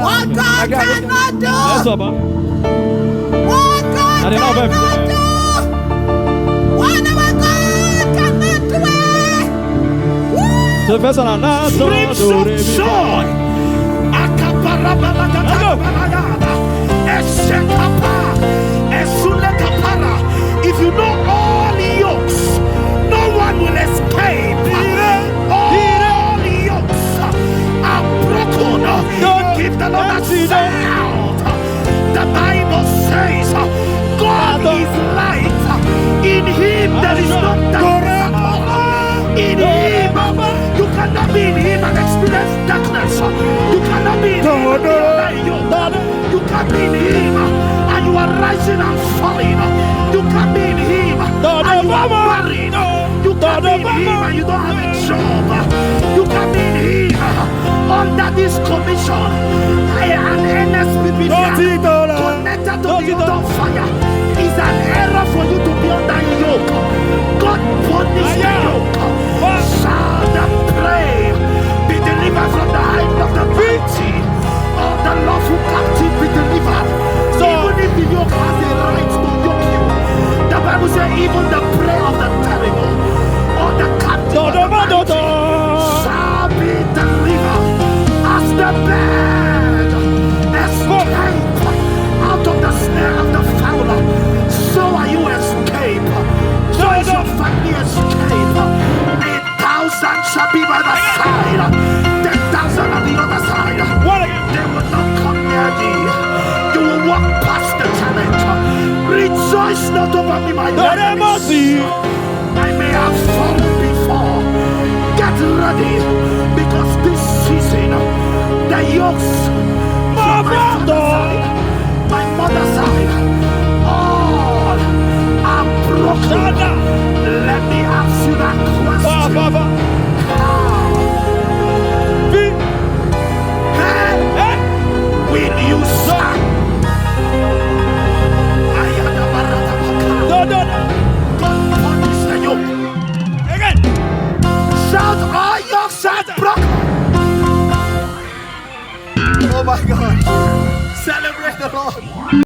What God cannot do. That's all, man. What God I didn't know, baby. cannot do. Whatever God cannot do it. Woo! The first one, Streams of joy. If you know all yokes, no one will escape. All yokes are broken. Give the Lord a sound. The Bible says, God is light. In Him there is no darkness at all. In Him, you cannot be in Him and experience darkness. You cannot be in Him and be under a yoke. You can be in Him and you are rising and falling. You can be in Him and you are married. You can be in Him and you don't have a job. You can be in Him under this commission. An NSPP connected to the altar of fire is an error for you to be under a yoke. God punished the yoke. Shout and pray. Be delivered from the hand of the mighty. All the lawful captive be delivered. Even if the yoke has the right to yoke you, the Bible says even the prey of the terrible or the captive of the mighty shall be delivered. As the bird escape out of the snare of the fowler, so are you escape. So is your family escape. 1,000 shall be by the side, 10,000 on the other side. They will not come near thee. You will walk past the challenge. Rejoice not over me, my enemies. I may have fallen before. Get ready, because this season the yokes from my father's side, my mother's side, all are broken. Let me ask you that question. How will you stand? God punish the yoke. Again. Shout, all yokes are broken. Oh my God. Celebrate the Lord.